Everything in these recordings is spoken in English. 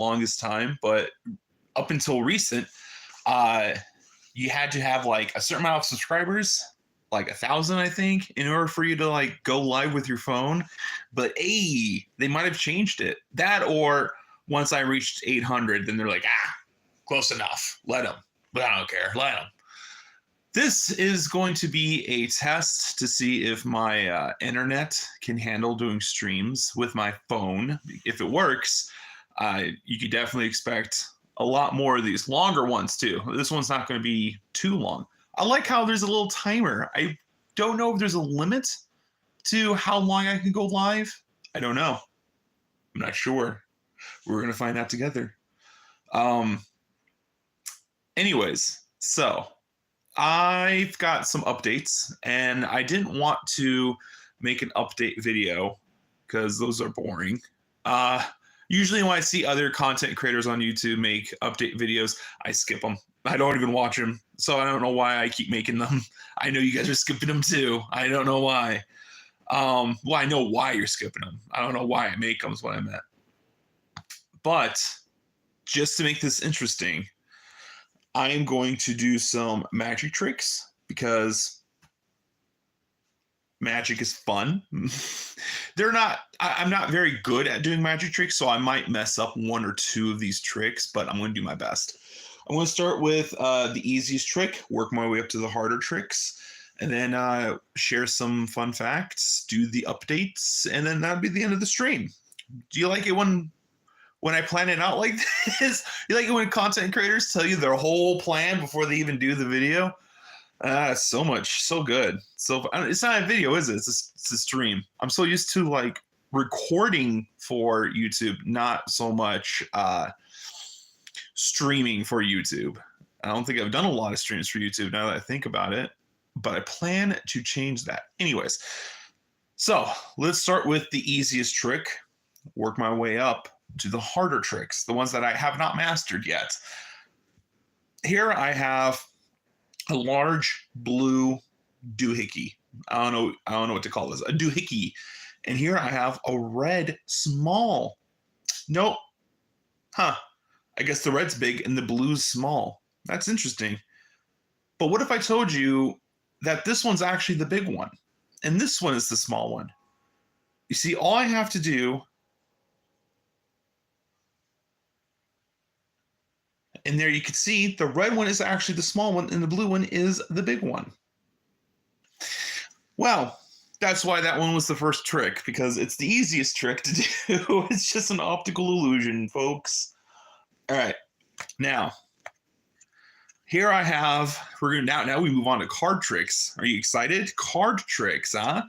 longest time, but up until recent, you had to have like a certain amount of subscribers, like 1,000, I think, in order for you to like go live with your phone. But they might have changed it. That, or once I reached 800, then they're like, close enough. Let them. But I don't care. Let them. This is going to be a test to see if my internet can handle doing streams with my phone. If it works, you could definitely expect a lot more of these longer ones too. This one's not going to be too long. I like how there's a little timer. I don't know if there's a limit to how long I can go live. I don't know. I'm not sure. We're going to find out together. Anyways, so I've got some updates, and I didn't want to make an update video because those are boring. Usually when I see other content creators on YouTube make update videos, I skip them. I don't even watch them, so I don't know why I keep making them. I know you guys are skipping them too. I don't know why. Well, I know why you're skipping them. I don't know why I make them is what I meant. But just to make this interesting, I am going to do some magic tricks because magic is fun. I'm not very good at doing magic tricks, so I might mess up one or two of these tricks, but I'm going to do my best. I'm going to start with the easiest trick, work my way up to the harder tricks, and then share some fun facts, do the updates, and then that'll be the end of the stream. Do you like it when I plan it out like this? You like it when content creators tell you their whole plan before they even do the video? So good. So it's not a video, is it? It's a stream. I'm so used to like recording for YouTube, not so much streaming for YouTube. I don't think I've done a lot of streams for YouTube now that I think about it, but I plan to change that. Anyways, so let's start with the easiest trick, work my way up to the harder tricks, the ones that I have not mastered yet. Here I have a large blue doohickey. I don't know what to call this. A doohickey. And here I have a red small. Nope. I guess the red's big and the blue's small. That's interesting. But what if I told you that this one's actually the big one and this one is the small one? You see, all I have to do, and there you can see the red one is actually the small one and the blue one is the big one. Well, that's why that one was the first trick, because it's the easiest trick to do. It's just an optical illusion, folks. All right, now here I have, now we move on to card tricks. Are you excited? Card tricks, huh?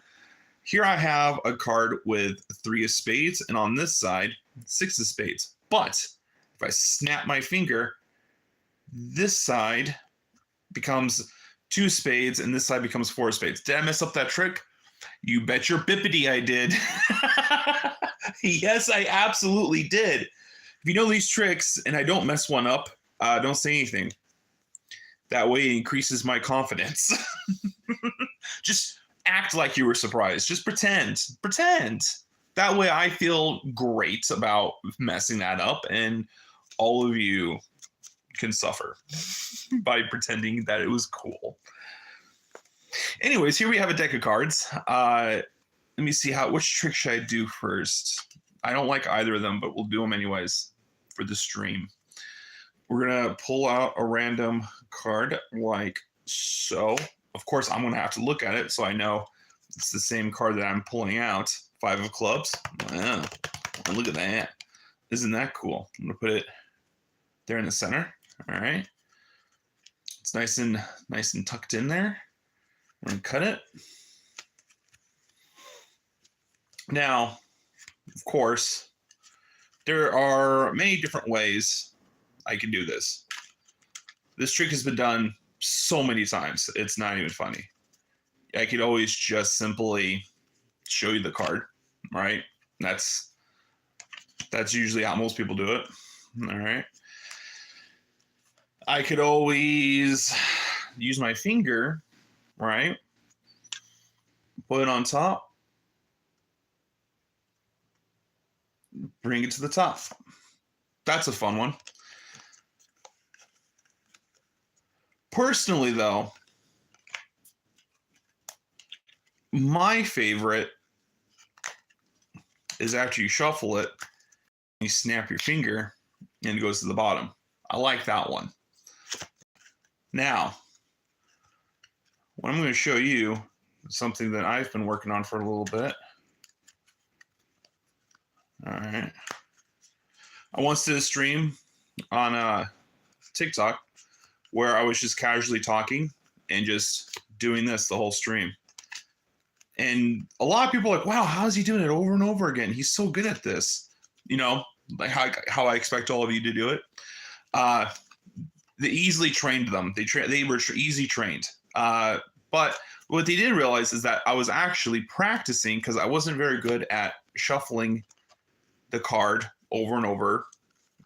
Here I have a card with 3 of spades, and on this side, 6 of spades. But if I snap my finger, this side becomes 2 spades, and this side becomes 4 spades. Did I mess up that trick? You bet your bippity I did. Yes, I absolutely did. If you know these tricks and I don't mess one up, don't say anything. That way it increases my confidence. Just act like you were surprised. Just pretend. Pretend. That way I feel great about messing that up, and all of you can suffer by pretending that it was cool. Anyways, here we have a deck of cards. Let me see which trick should I do first? I don't like either of them, but we'll do them anyways for the stream. We're gonna pull out a random card like so. Of course, I'm gonna have to look at it so I know it's the same card that I'm pulling out. 5 of clubs. Wow. Look at that. Isn't that cool? I'm gonna put it there in the center. All right. It's nice and tucked in there. I'm gonna cut it. Now, of course, there are many different ways I can do this. This trick has been done so many times, it's not even funny. I could always just simply show you the card, right? That's usually how most people do it. All right. I could always use my finger, right? Put it on top. Bring it to the top. That's a fun one. Personally, though, my favorite is after you shuffle it, you snap your finger, and it goes to the bottom. I like that one. Now, what I'm going to show you is something that I've been working on for a little bit. All right. I once did a stream on TikTok where I was just casually talking and just doing this the whole stream. And a lot of people are like, wow, how is he doing it over and over again? He's so good at this. You know, like how I expect all of you to do it. They easily trained them. They were easy trained. But what they didn't realize is that I was actually practicing because I wasn't very good at shuffling the card over and over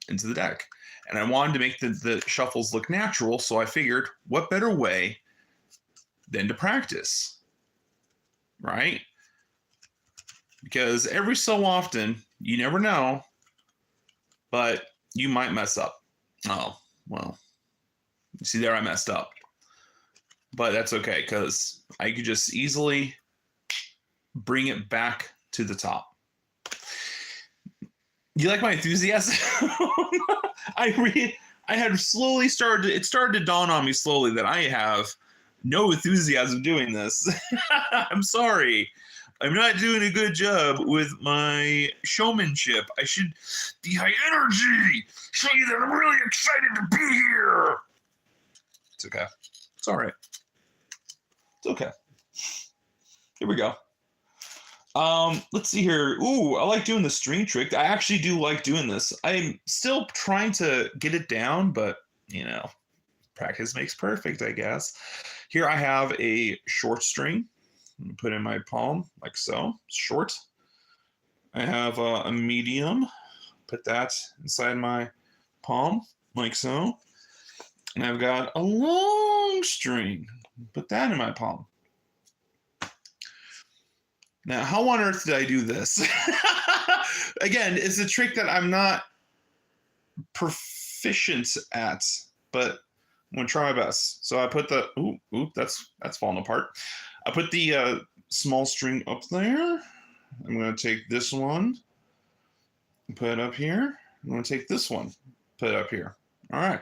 into the deck. And I wanted to make the shuffles look natural, so I figured, what better way than to practice, right? Because every so often, you never know, but you might mess up. Oh, well, you see there I messed up. But that's okay, because I could just easily bring it back to the top. You like my enthusiasm? I had slowly started, it started to dawn on me slowly that I have no enthusiasm doing this. I'm sorry. I'm not doing a good job with my showmanship. I should be high energy, show you that I'm really excited to be here. It's okay. It's all right. It's okay. Here we go. Let's see here. Ooh, I like doing the string trick. I actually do like doing this. I'm still trying to get it down, but you know, practice makes perfect, I guess. Here I have a short string. I'm gonna put in my palm like so, short. I have a medium. Put that inside my palm like so. And I've got a long string. Put that in my palm. Now, how on earth did I do this? Again, it's a trick that I'm not proficient at, but I'm gonna try my best. So I put the that's falling apart. I put the small string up there. I'm gonna take this one, put it up here. I'm gonna take this one, put it up here. All right.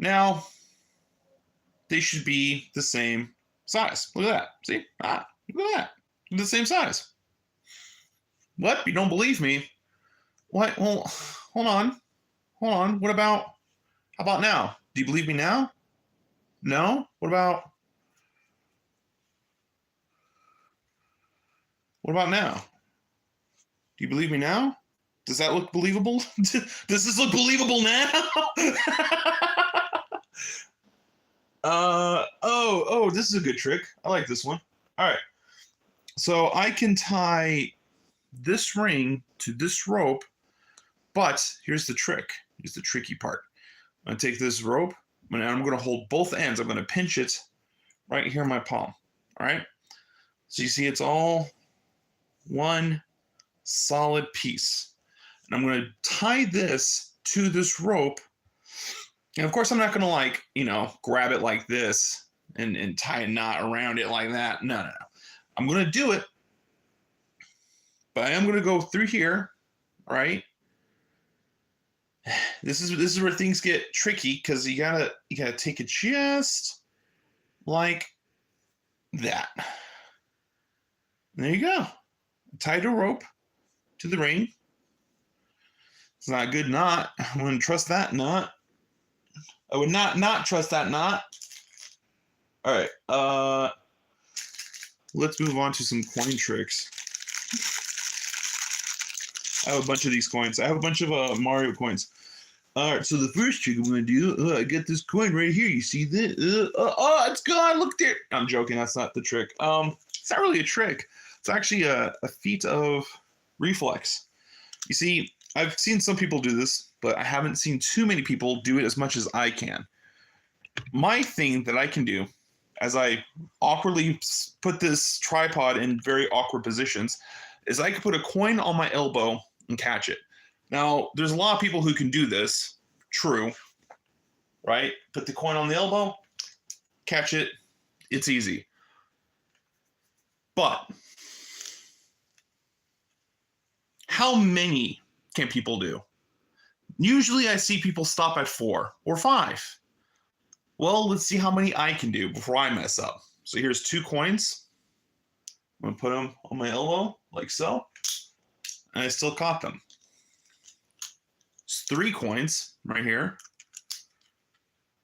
Now they should be the same size. Look at that. See? Look at that. The same size. What? You don't believe me? What? Well, hold on. What about, how about now? Do you believe me now? No? What about now? Do you believe me now? Does that look believable? Does this look believable now? This is a good trick. I like this one. All right. So I can tie this ring to this rope, but here's the trick. Here's the tricky part. I'm going to take this rope, and I'm going to hold both ends. I'm going to pinch it right here in my palm. All right? So you see it's all one solid piece. And I'm going to tie this to this rope. And of course, I'm not going to grab it like this and tie a knot around it like that. No. I'm going to do it, but I am going to go through here, all right? This is where things get tricky because you gotta take it just like that. There you go. Tied a rope to the ring. It's not a good knot. I wouldn't trust that knot. I would not trust that knot. All right. Let's move on to some coin tricks. I have a bunch of these coins. I have a bunch of Mario coins. All right, so the first trick I'm going to do, I get this coin right here. You see this? It's gone. Look there. I'm joking. That's not the trick. It's not really a trick. It's actually a feat of reflex. You see, I've seen some people do this, but I haven't seen too many people do it as much as I can. My thing that I can do, as I awkwardly put this tripod in very awkward positions, is I can put a coin on my elbow and catch it. Now, there's a lot of people who can do this. True. Right? Put the coin on the elbow, catch it. It's easy. But how many can people do? Usually I see people stop at 4 or 5. Well, let's see how many I can do before I mess up. So here's 2 coins. I'm going to put them on my elbow like so. And I still caught them. It's 3 coins right here.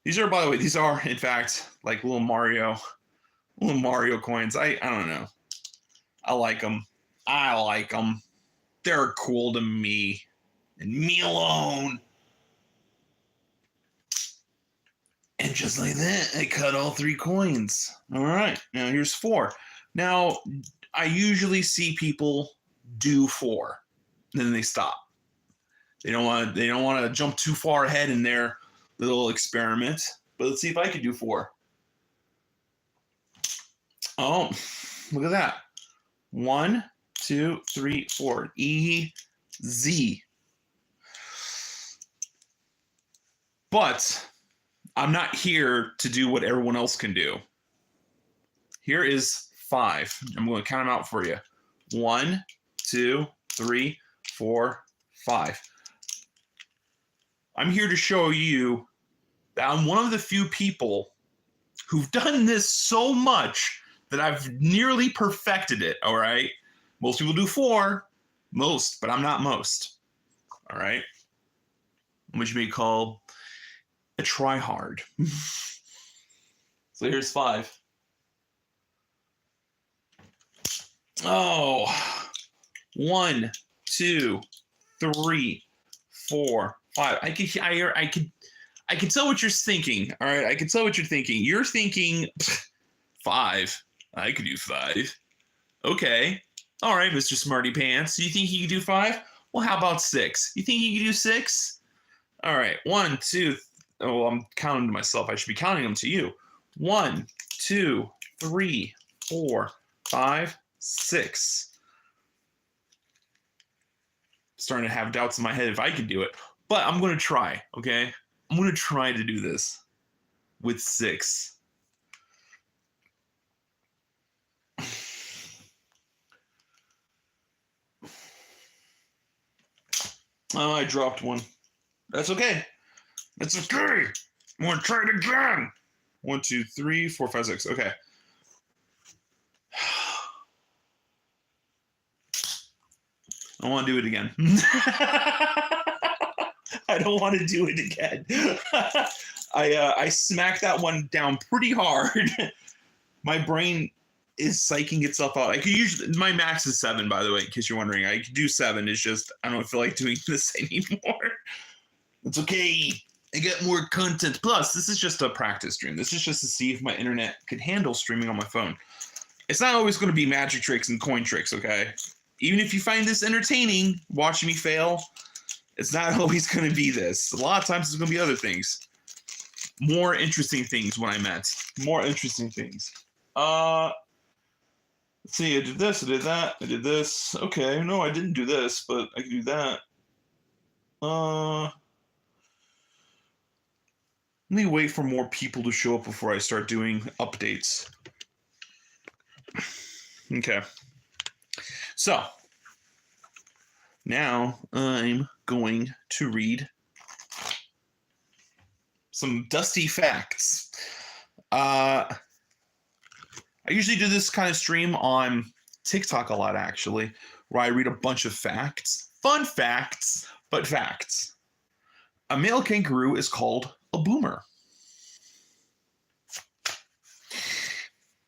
These are, by the way, these are, in fact, like little Mario coins. I don't know. I like them. I like them. They're cool to me. And me alone. And just like that, I cut all 3 coins. All right, now here's 4. Now, I usually see people do 4, then they stop. They don't want to jump too far ahead in their little experiment. But let's see if I can do 4. Oh, look at that. 1, 2, 3, 4. Easy. But I'm not here to do what everyone else can do. Here is 5. I'm going to count them out for you. 1, 2, 3, 4, 5. I'm here to show you that I'm one of the few people who've done this so much that I've nearly perfected it, all right? Most people do 4, but I'm not most, all right? Which you may call a try hard. So here's 5. Oh, 1, 2, 3, 4, 5. I can tell what you're thinking. All right, I can tell what you're thinking. You're thinking 5. I could do 5. Okay. All right, Mr. Smarty Pants. You think you can do 5? Well, how about 6? You think you can do 6? All right. 1, 2. Oh, I'm counting to myself. I should be counting them to you. 1, 2, 3, 4, 5, 6. Starting to have doubts in my head if I could do it, but I'm going to try. Okay, I'm going to try to do this with 6. Oh, I dropped one. That's okay. That's okay. I'm going to try it again. 1, 2, 3, 4, 5, 6. Okay. I want to do it again. I don't want to do it again. I smacked that one down pretty hard. My brain is psyching itself out. I could usually, my max is 7, by the way, in case you're wondering. I could do 7. It's just I don't feel like doing this anymore. It's okay. I get more content. Plus, this is just a practice stream. This is just to see if my internet could handle streaming on my phone. It's not always going to be magic tricks and coin tricks, okay? Even if you find this entertaining, watching me fail, it's not always going to be this. A lot of times it's going to be other things. More interesting things, what I meant. More interesting things. Let's see, I did this, I did that, I did this. Okay, no, I didn't do this, but I can do that. Let me wait for more people to show up before I start doing updates. Okay. So, now I'm going to read some dusty facts. I usually do this kind of stream on TikTok a lot, actually, where I read a bunch of facts. Fun facts, but facts. A male kangaroo is called a boomer.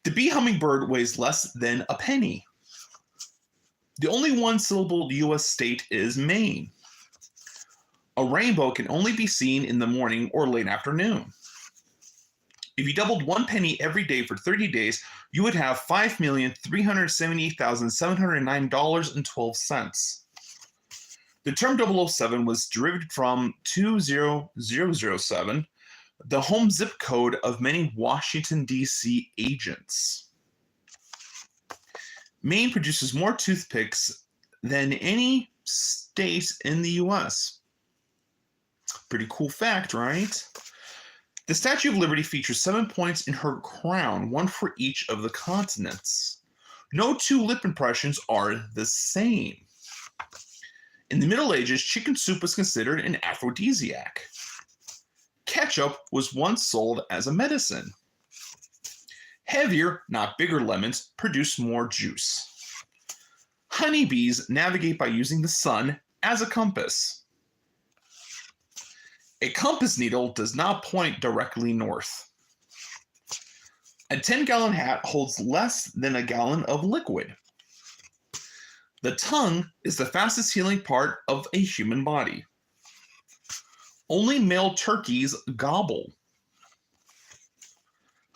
The bee hummingbird weighs less than a penny. The only one-syllable U.S. state is Maine. A rainbow can only be seen in the morning or late afternoon. If you doubled 1 penny every day for 30 days, you would have $5,378,709.12. The term 007 was derived from 20007, the home zip code of many Washington, D.C. agents. Maine produces more toothpicks than any state in the U.S. Pretty cool fact, right? The Statue of Liberty features 7 points in her crown, one for each of the continents. No two lip impressions are the same. In the Middle Ages, chicken soup was considered an aphrodisiac. Ketchup was once sold as a medicine. Heavier, not bigger lemons produce more juice. Honeybees navigate by using the sun as a compass. A compass needle does not point directly north. A 10-gallon hat holds less than a gallon of liquid. The tongue is the fastest healing part of a human body. Only male turkeys gobble.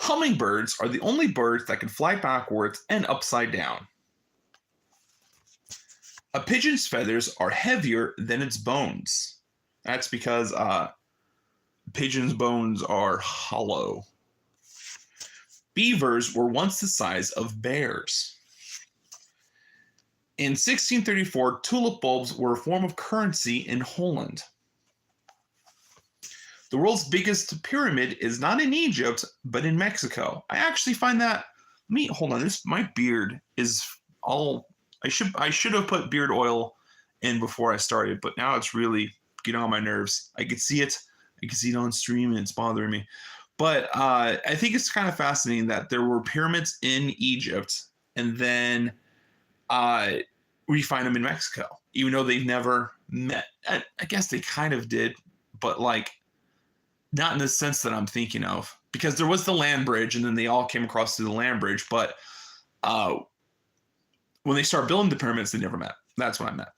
Hummingbirds are the only birds that can fly backwards and upside down. A pigeon's feathers are heavier than its bones. That's because pigeon's bones are hollow. Beavers were once the size of bears. In 1634, tulip bulbs were a form of currency in Holland. The world's biggest pyramid is not in Egypt, but in Mexico. I actually find that. Hold on. My beard is all. I should have put beard oil in before I started, but now it's really getting on my nerves. I can see it. I can see it on stream, and it's bothering me. But I think it's kind of fascinating that there were pyramids in Egypt, and then we find them in Mexico, even though they've never met. I guess they kind of did, but like. Not in the sense that I'm thinking of, because there was the land bridge and then they all came across through the land bridge. But when they start building the pyramids, they never met. That's what I meant.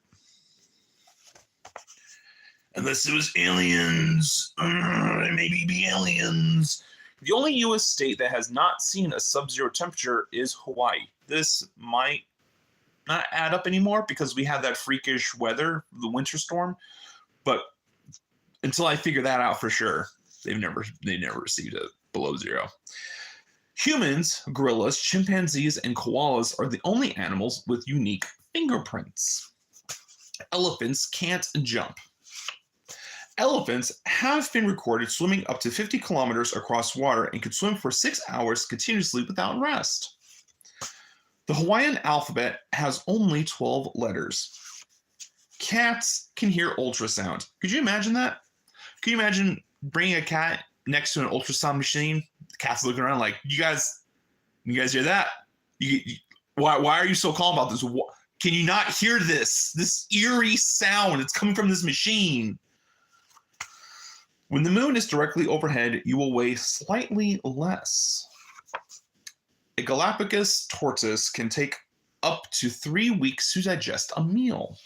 Unless it was aliens. Maybe be aliens. The only U.S. state that has not seen a sub-zero temperature is Hawaii. This might not add up anymore because we have that freakish weather, the winter storm. But until I figure that out for sure, they never received it below zero. Humans, gorillas, chimpanzees, and koalas are the only animals with unique fingerprints. Elephants can't jump. Elephants have been recorded swimming up to 50 kilometers across water and could swim for 6 hours continuously without rest. The Hawaiian alphabet has only 12 letters. Cats can hear ultrasound. Could you imagine that? Can you imagine bringing a cat next to an ultrasound machine? The cat's looking around like, you guys hear that? Why are you so calm about this? Can you not hear this eerie sound? It's coming from this machine. When the moon is directly overhead, you will weigh slightly less. A Galapagos tortoise can take up to 3 weeks to digest a meal.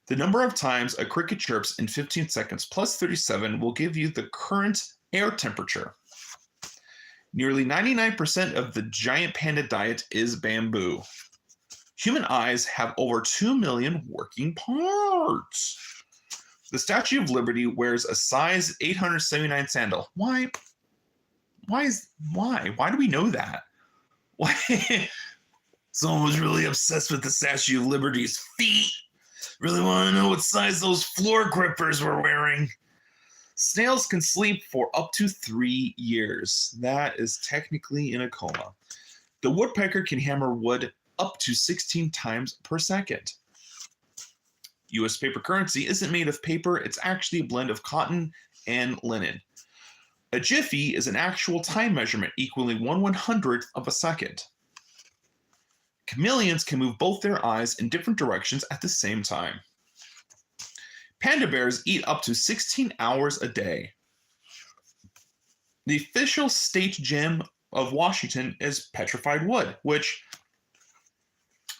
The number of times a cricket chirps in 15 seconds plus 37 will give you the current air temperature. Nearly 99% of the giant panda diet is bamboo. Human eyes have over 2 million working parts. The Statue of Liberty wears a size 879 sandal. Why? Why do we know that? Why? Someone was really obsessed with the Statue of Liberty's feet. Really want to know what size those floor grippers were wearing. Snails can sleep for up to 3 years. That is technically in a coma. The woodpecker can hammer wood up to 16 times per second. U.S. paper currency isn't made of paper. It's actually a blend of cotton and linen. A jiffy is an actual time measurement equaling 1/100th of a second. Chameleons can move both their eyes in different directions at the same time. Panda bears eat up to 16 hours a day. The official state gem of Washington is petrified wood, which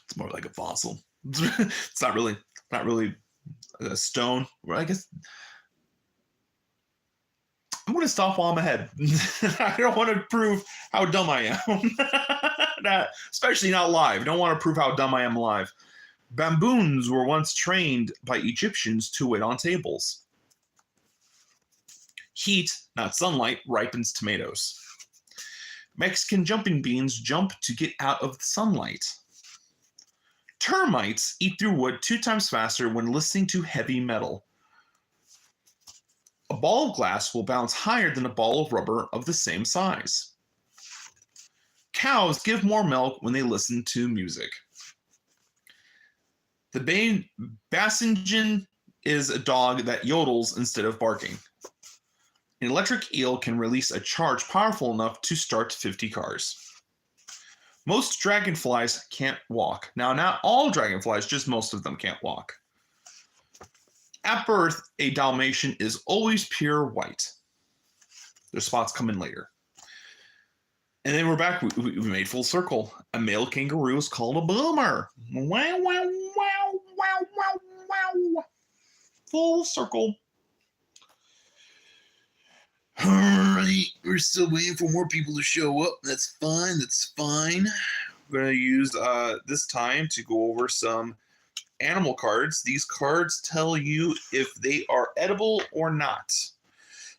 it's more like a fossil. It's not really a stone. I guess I'm going to stop while I'm ahead. I don't want to prove how dumb I am. Especially not live. I don't want to prove how dumb I am live. Baboons were once trained by Egyptians to wait on tables. Heat, not sunlight, ripens tomatoes. Mexican jumping beans jump to get out of the sunlight. Termites eat through wood 2 times faster when listening to heavy metal. A ball of glass will bounce higher than a ball of rubber of the same size. Cows give more milk when they listen to music. The Bassingen is a dog that yodels instead of barking. An electric eel can release a charge powerful enough to start 50 cars. Most dragonflies can't walk. Now, not all dragonflies, just most of them can't walk. At birth, a Dalmatian is always pure white. Their spots come in later. And then we're back. We made full circle. A male kangaroo is called a boomer. Wow, wow, wow, wow, wow, wow. Full circle. All right. We're still waiting for more people to show up. That's fine. That's fine. We're going to use this time to go over some animal cards. These cards tell you if they are edible or not.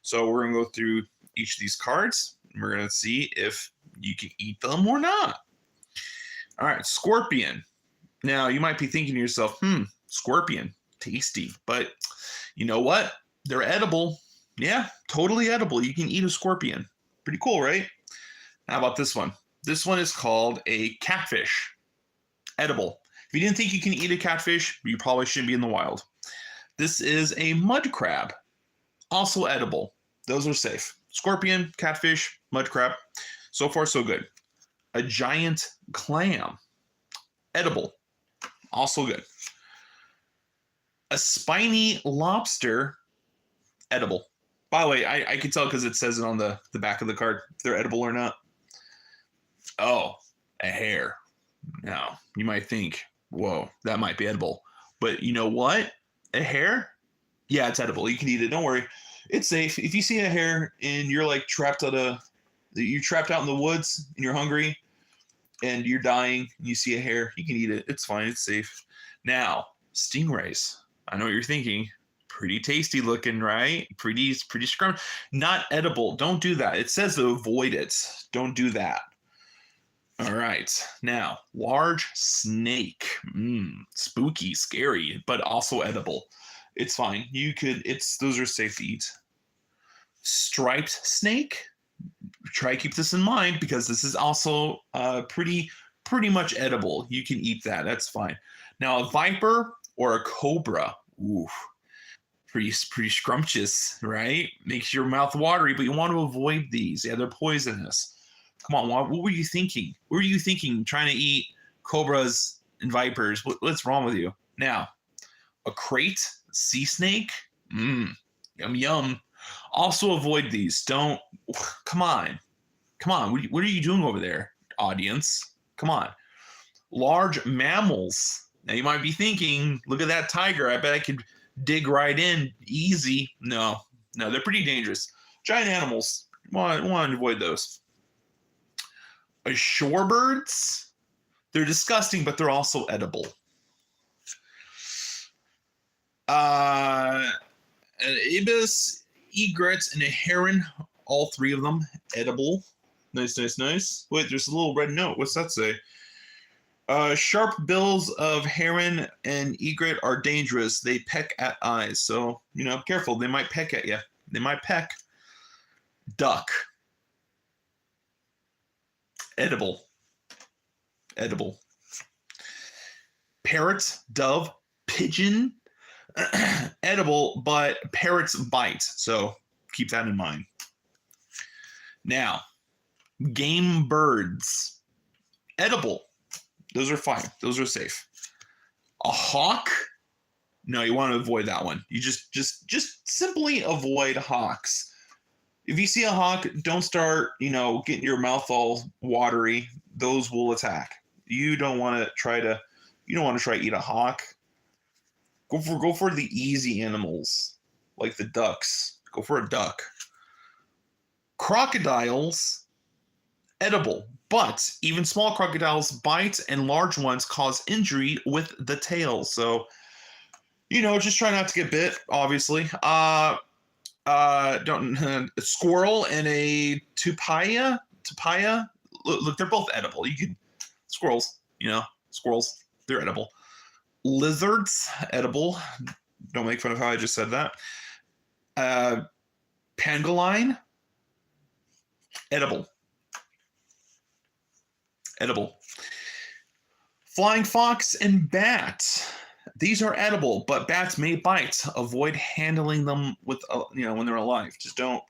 So we're going to go through each of these cards. And we're going to see if you can eat them or not. All right, scorpion. Now, you might be thinking to yourself, scorpion, tasty. But you know what? They're edible. Yeah, totally edible. You can eat a scorpion. Pretty cool, right? How about this one? This one is called a catfish. Edible. If you didn't think you can eat a catfish, you probably shouldn't be in the wild. This is a mud crab. Also edible. Those are safe. Scorpion, catfish, mud crab. So far, so good. A giant clam. Edible. Also good. A spiny lobster. Edible. By the way, I can tell because it says it on the back of the card if they're edible or not. Oh, a hare. Now, you might think, whoa, that might be edible. But you know what? A hare? Yeah, it's edible. You can eat it. Don't worry. It's safe. If you see a hare and you're like trapped out in the woods and you're hungry and you're dying and you see a hare, you can eat it. It's fine. It's safe. Now, stingrays. I know what you're thinking. Pretty tasty looking, right? Pretty scrumptious. Not edible. Don't do that. It says to avoid it. Don't do that. All right. Now, large snake. Spooky, scary, but also edible. It's fine. Those are safe to eat. Striped snake. Try to keep this in mind because this is also pretty much edible. You can eat that. That's fine. Now, a viper or a cobra. Ooh. Pretty scrumptious, right? Makes your mouth watery, but you want to avoid these. Yeah, they're poisonous. Come on, what were you thinking? What were you thinking trying to eat cobras and vipers? What's wrong with you? Now, a crate sea snake. Yum, yum. Also avoid these. Come on. What are you doing over there, audience? Come on. Large mammals. Now, you might be thinking, look at that tiger. I bet I could dig right in easy. No, they're pretty dangerous. Giant animals, want to avoid those. Shorebirds, they're disgusting, but they're also edible. An ibis, egrets, and a heron, all three of them edible. Nice. Wait, there's a little red note. What's that say? Sharp bills of heron and egret are dangerous. They peck at eyes. So, careful. They might peck at you. They might peck. Duck. Edible. Parrot, dove, pigeon. Edible, but parrots bite. So keep that in mind. Now, game birds. Edible. Those are fine. Those are safe. A hawk? No, you want to avoid that one. You just simply avoid hawks. If you see a hawk, don't start, getting your mouth all watery. Those will attack. You don't want to try to eat a hawk. Go for the easy animals, like the ducks. Go for a duck. Crocodiles, edible. But even small crocodiles bite and large ones cause injury with the tail. So, just try not to get bit, obviously. A squirrel and a tupaya. Look, they're both edible. Squirrels, they're edible. Lizards, edible. Don't make fun of how I just said that. Pangolin, edible. Edible. Flying fox and bat. These are edible, but bats may bite. Avoid handling them with, when they're alive. Just don't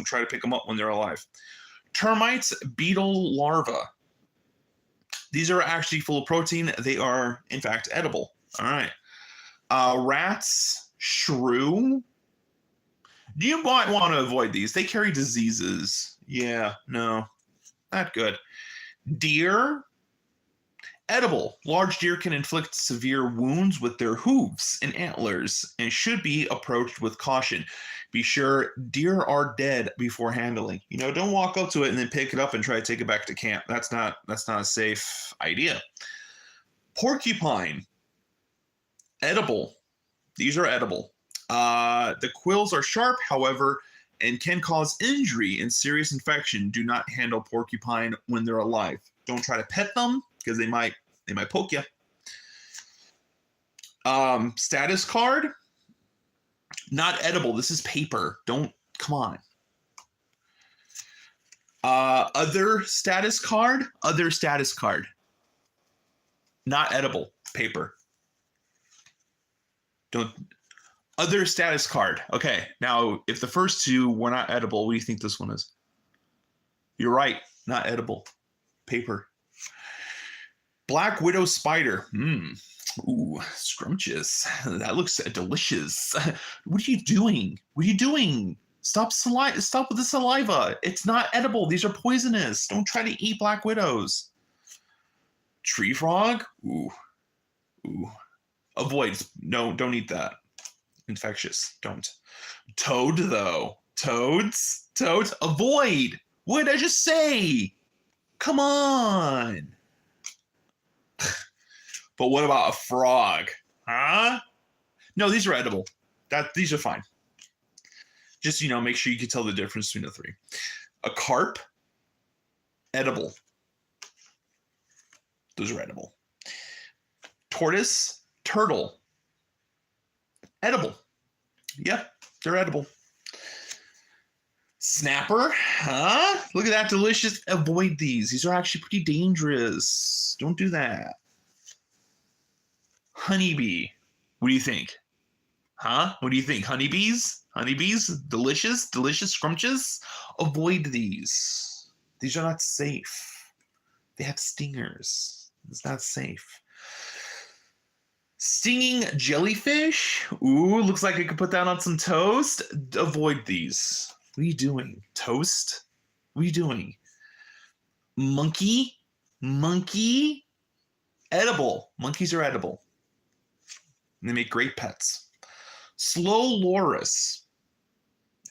try to pick them up when they're alive. Termites, beetle larvae. These are actually full of protein. They are, in fact, edible. All right. Rats, shrew. You might want to avoid these. They carry diseases. Yeah, no, not good. Deer, edible. Large deer can inflict severe wounds with their hooves and antlers and should be approached with caution. Be sure deer are dead before handling. Don't walk up to it and then pick it up and try to take it back to camp. That's not a safe idea. Porcupine, edible. These are edible. The quills are sharp, however, and can cause injury and serious infection. Do not handle porcupine when they're alive. Don't try to pet them because they might poke you. Status card, not edible. This is paper. Come on. Other status card, not edible. Paper. Other status card. Okay, now if the first two were not edible, what do you think this one is? You're right, not edible. Paper. Black widow spider. Ooh, scrumptious. That looks delicious. What are you doing? Stop with the saliva. It's not edible. These are poisonous. Don't try to eat black widows. Tree frog. Ooh. Avoid. No, don't eat that. Infectious. Don't. Toad, though. Toads. Avoid. What did I just say? Come on. But what about a frog? Huh? No, these are edible. These are fine. Just, make sure you can tell the difference between the three. A carp, edible. Those are edible. Tortoise, turtle, edible. Yep, they're edible. Snapper, huh? Look at that, delicious. Avoid these. These are actually pretty dangerous. Don't do that. Honeybee. What do you think? Huh? What do you think? Honeybees? Delicious, scrumptious. Avoid these. These are not safe. They have stingers. It's not safe. Stinging jellyfish. Ooh, looks like I could put that on some toast. Avoid these. What are you doing? Toast? What are you doing? Monkey? Edible. Monkeys are edible. And they make great pets. Slow loris.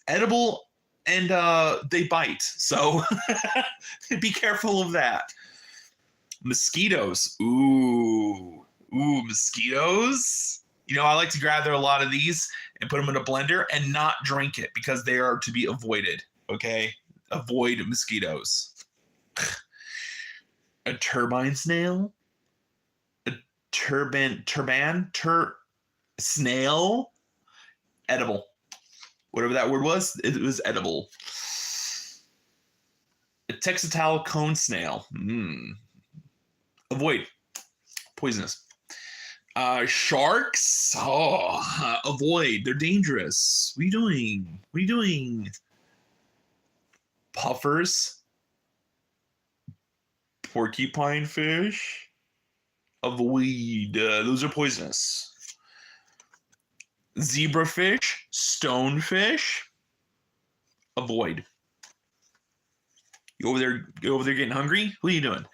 Edible, and they bite. So be careful of that. Mosquitoes. Ooh, mosquitoes. I like to gather a lot of these and put them in a blender and not drink it because they are to be avoided. Okay? Avoid mosquitoes. A turbine snail. A snail. Edible. Whatever that word was, it was edible. A textile cone snail. Avoid. Poisonous. Sharks. Avoid. They're dangerous. What are you doing? Puffers. Porcupine fish. Avoid. Those are poisonous. Zebrafish, stonefish, avoid. You over there getting hungry? What are you doing?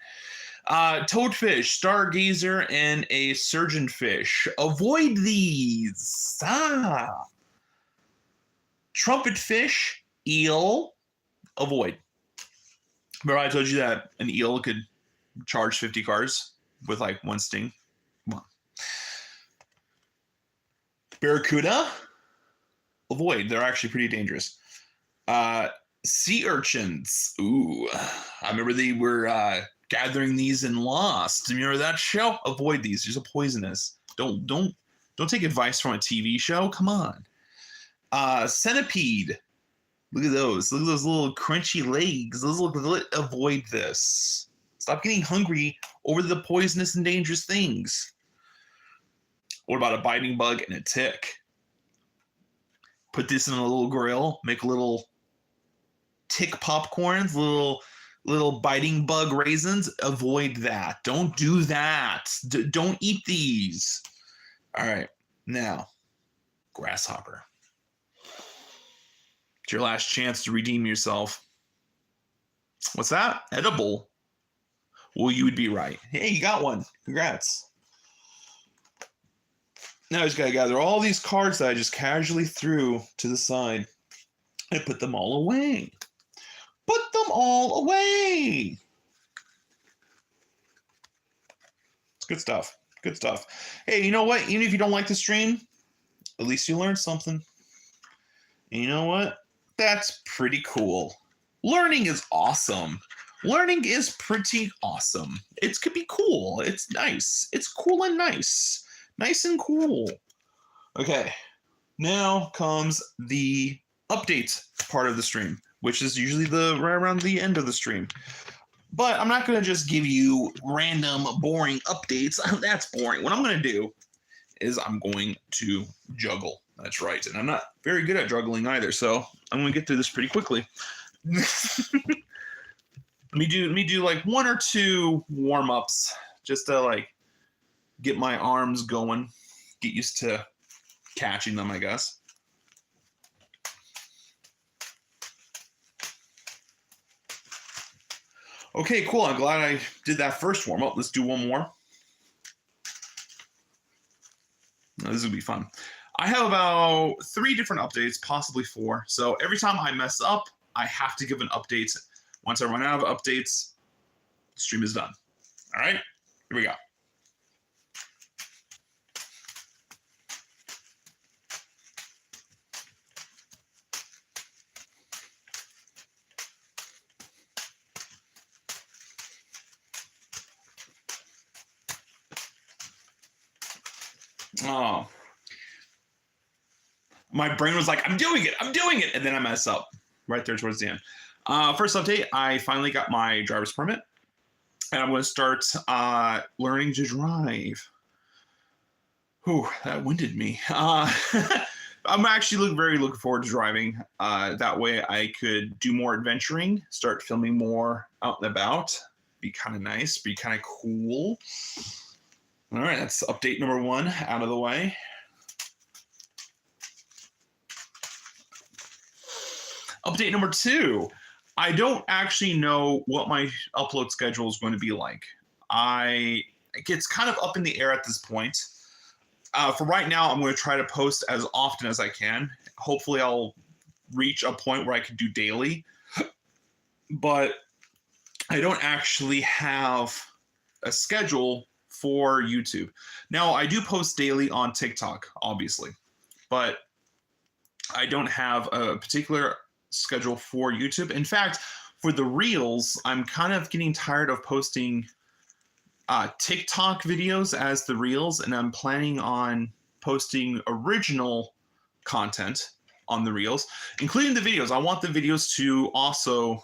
Toadfish, stargazer, and a surgeonfish. Avoid these. Trumpetfish, eel, avoid. Remember I told you that an eel could charge 50 cars with like one sting? Come on. Barracuda, avoid. They're actually pretty dangerous. Sea urchins. Ooh, I remember they were gathering these in Lost. Remember that show? Avoid these. These are poisonous. Don't take advice from a TV show. Come on. Centipede. Look at those. Look at those little crunchy legs. Avoid this. Stop getting hungry over the poisonous and dangerous things. What about a biting bug and a tick? Put this in a little grill. Make little tick popcorns, little biting bug raisins. Avoid that. Don't do that. Don't eat these. All right. Now, grasshopper. It's your last chance to redeem yourself. What's that? Edible. Well, you would be right. Hey, you got one. Congrats. Now I just gotta gather all these cards that I just casually threw to the side and put them all away. Put them all away. It's good stuff. Good stuff. Hey, you know what? Even if you don't like the stream, at least you learned something. And you know what? That's pretty cool. Learning is awesome. Learning is pretty awesome. It could be cool. It's nice. It's cool and nice. Nice and cool. Okay. Now comes the update part of the stream, which is usually right around the end of the stream. But I'm not going to just give you random, boring updates. That's boring. What I'm going to do is I'm going to juggle. That's right. And I'm not very good at juggling either, so I'm going to get through this pretty quickly. Let me do like 1 or 2 warm-ups just to like get my arms going, get used to catching them, I guess. Okay, cool. I'm glad I did that first warm-up. Let's do one more. Now, this will be fun. I have about 3 different updates, possibly 4. So every time I mess up, I have to give an update. Once I run out of updates, the stream is done. All right, here we go. Oh, my brain was like, I'm doing it. And then I mess up right there towards the end. First update, I finally got my driver's permit. And I'm going to start learning to drive. Whew, that winded me. I'm actually very looking forward to driving. That way I could do more adventuring, start filming more out and about. Be kind of nice, be kind of cool. All right, that's update number 1 out of the way. Update number 2. I don't actually know what my upload schedule is going to be like. It's kind of up in the air at this point. For right now, I'm going to try to post as often as I can. Hopefully, I'll reach a point where I can do daily. But I don't actually have a schedule for YouTube. Now, I do post daily on TikTok, obviously. But I don't have a particular schedule for YouTube. In fact, for the Reels, I'm kind of getting tired of posting TikTok videos as the Reels, and I'm planning on posting original content on the Reels, including the videos. I want the videos to also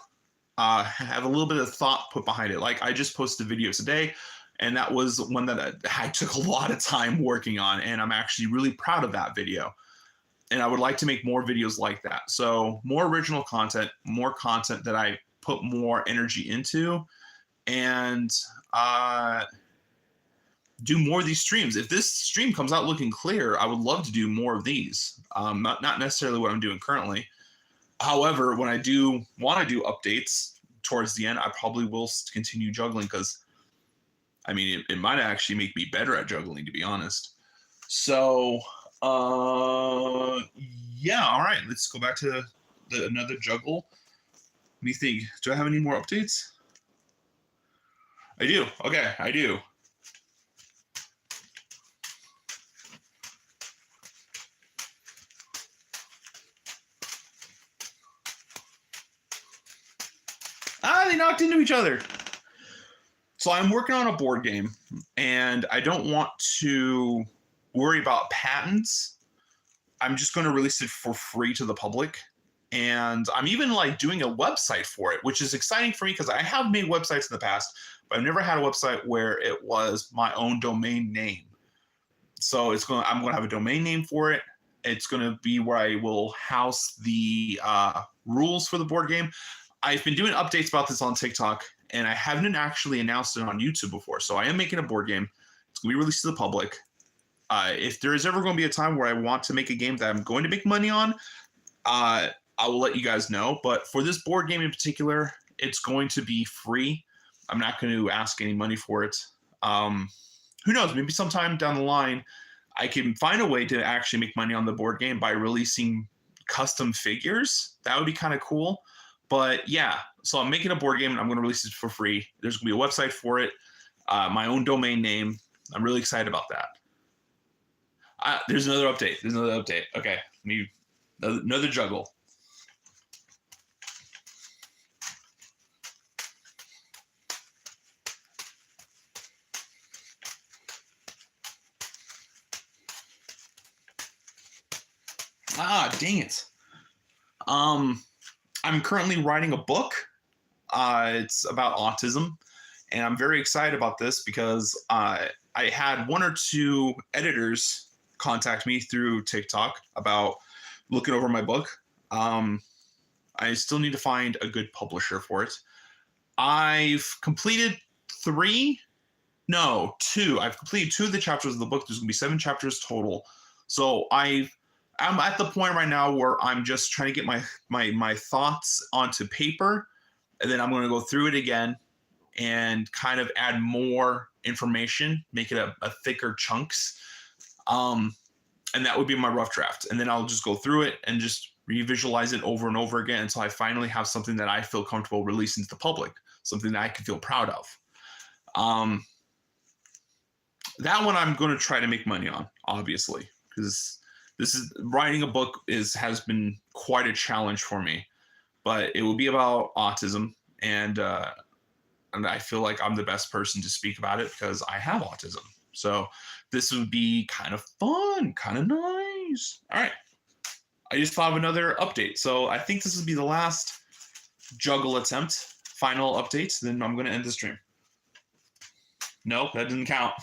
have a little bit of thought put behind it. Like I just posted a video today, and that was one that I took a lot of time working on, and I'm actually really proud of that video. And I would like to make more videos like that. So more original content, more content that I put more energy into, and do more of these streams. If this stream comes out looking clear, I would love to do more of these. Not necessarily what I'm doing currently. However, when I do want to do updates towards the end, I probably will continue juggling because, I mean, it might actually make me better at juggling, to be honest. So, yeah, all right. Let's go back to another juggle. Let me think. Do I have any more updates? I do. Okay, I do. Ah, they knocked into each other. So I'm working on a board game, and I don't want to worry about patents. I'm just going to release it for free to the public. And I'm even like doing a website for it, which is exciting for me because I have made websites in the past, but I've never had a website where it was my own domain name. So I'm going to have a domain name for it. It's going to be where I will house the rules for the board game. I've been doing updates about this on TikTok, and I haven't actually announced it on YouTube before. So I am making a board game. It's going to be released to the public. If there is ever going to be a time where I want to make a game that I'm going to make money on, I will let you guys know. But for this board game in particular, it's going to be free. I'm not going to ask any money for it. Who knows? Maybe sometime down the line, I can find a way to actually make money on the board game by releasing custom figures. That would be kind of cool. But yeah, so I'm making a board game and I'm going to release it for free. There's going to be a website for it, my own domain name. I'm really excited about that. There's another update. Okay, another juggle. Dang it. I'm currently writing a book. It's about autism, and I'm very excited about this because I had one or two editors contact me through TikTok about looking over my book. I still need to find a good publisher for it. I've completed two. I've completed 2 of the chapters of the book. There's going to be 7 chapters total. So I'm at the point right now where I'm just trying to get my thoughts onto paper, and then I'm going to go through it again and kind of add more information, make it a thicker chunks. And that would be my rough draft. And then I'll just go through it and just revisualize it over and over again until I finally have something that I feel comfortable releasing to the public, something that I can feel proud of. That one I'm going to try to make money on, obviously, because writing a book has been quite a challenge for me. But it will be about autism, and I feel like I'm the best person to speak about it because I have autism. So this would be kind of fun, kind of nice. All right. I just thought of another update. So I think this will be the last juggle attempt, final update. Then I'm going to end the stream. Nope, that didn't count.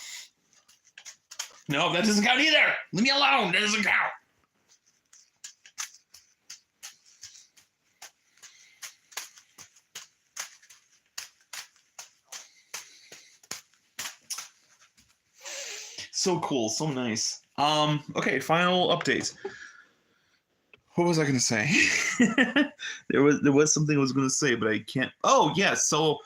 No, that doesn't count either. Leave me alone. That doesn't count. So cool, so nice. Okay, final update. What was I gonna say? there was something I was gonna say, but I can't. Oh yeah, so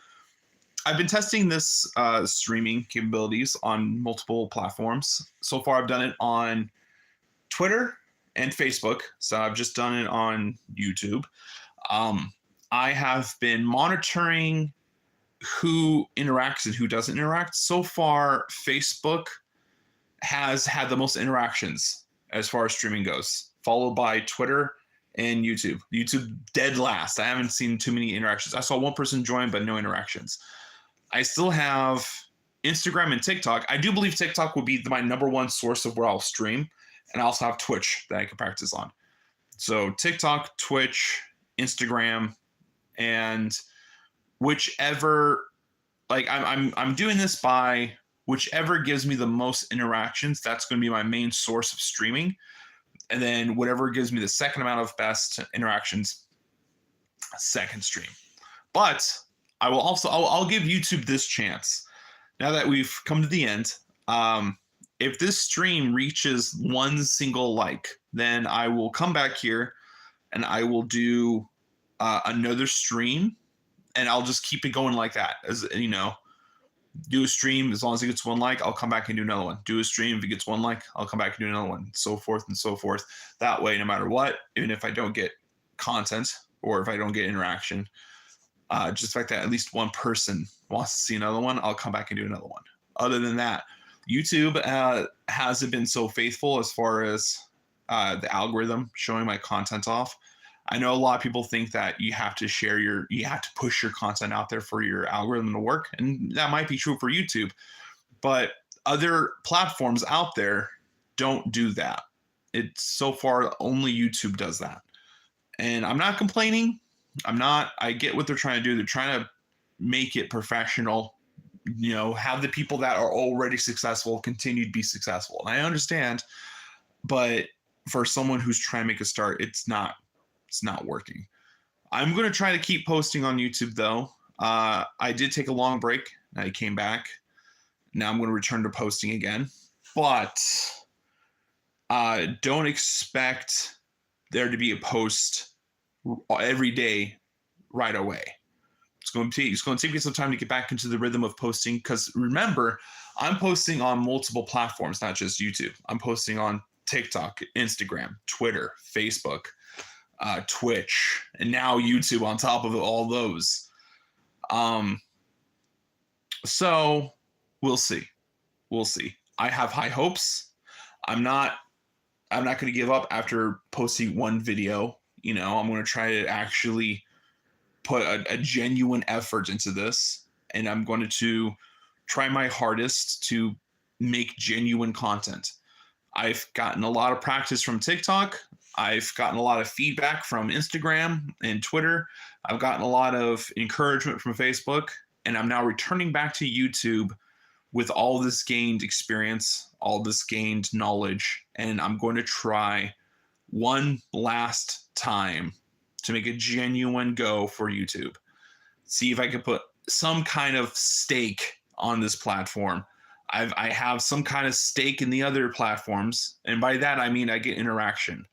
I've been testing this streaming capabilities on multiple platforms. So far, I've done it on Twitter and Facebook. So I've just done it on YouTube. I have been monitoring who interacts and who doesn't interact. So far, Facebook has had the most interactions as far as streaming goes, followed by Twitter and YouTube. YouTube dead last. I haven't seen too many interactions. I saw one person join, but no interactions. I still have Instagram and TikTok. I do believe TikTok will be my number one source of where I'll stream. And I also have Twitch that I can practice on. So TikTok, Twitch, Instagram, and whichever, like I'm doing this by whichever gives me the most interactions. That's going to be my main source of streaming. And then whatever gives me the second amount of best interactions, second stream. But I will also, I'll give YouTube this chance. Now that we've come to the end, if this stream reaches 1 single like, then I will come back here and I will do another stream, and I'll just keep it going like that. As you know, do a stream, as long as it gets 1 like, I'll come back and do another one. Do a stream, if it gets 1 like, I'll come back and do another one, so forth and so forth. That way, no matter what, even if I don't get content or if I don't get interaction, just the fact that at least one person wants to see another one, I'll come back and do another one. Other than that, YouTube hasn't been so faithful as far as the algorithm showing my content off. I know a lot of people think that you have to push your content out there for your algorithm to work. And that might be true for YouTube, but other platforms out there don't do that. It's so far only YouTube does that. And I'm not complaining. I get what they're trying to do. They're trying to make it professional, have the people that are already successful continue to be successful. And I understand, but for someone who's trying to make a start, it's not working. I'm going to try to keep posting on YouTube though. I did take a long break. I came back. Now I'm going to return to posting again, but don't expect there to be a post every day right away. It's going to take me some time to get back into the rhythm of posting, because remember, I'm posting on multiple platforms, not just YouTube. I'm posting on TikTok, Instagram, Twitter, Facebook, Twitch, and now YouTube on top of all those. So we'll see. I have high hopes. I'm not going to give up after posting one video. I'm going to try to actually put a genuine effort into this, and I'm going to try my hardest to make genuine content. I've gotten a lot of practice from TikTok. I've gotten a lot of feedback from Instagram and Twitter. I've gotten a lot of encouragement from Facebook, and I'm now returning back to YouTube with all this gained experience, all this gained knowledge, and I'm going to try one last time to make a genuine go for YouTube. See if I can put some kind of stake on this platform. I have some kind of stake in the other platforms, and by that I mean I get interaction.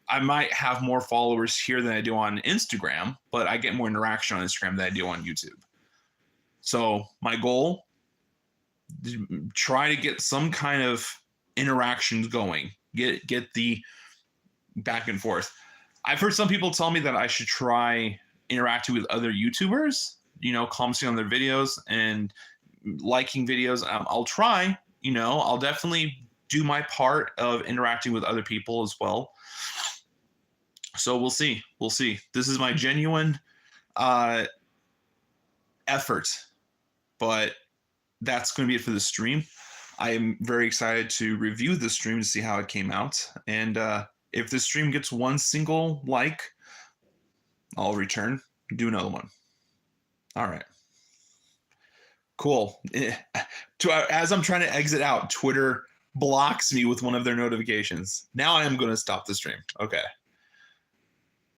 I might have more followers here than I do on Instagram, but I get more interaction on Instagram than I do on YouTube. So my goal, try to get some kind of interactions going. Get the back and forth. I've heard some people tell me that I should try interacting with other YouTubers, commenting on their videos and liking videos. I'll try, I'll definitely do my part of interacting with other people as well. So we'll see. This is my genuine effort, but that's going to be it for the stream. I am very excited to review the stream to see how it came out. And if the stream gets one single like, I'll return, do another one. All right. Cool. As I'm trying to exit out, Twitter blocks me with one of their notifications. Now I am going to stop the stream. Okay.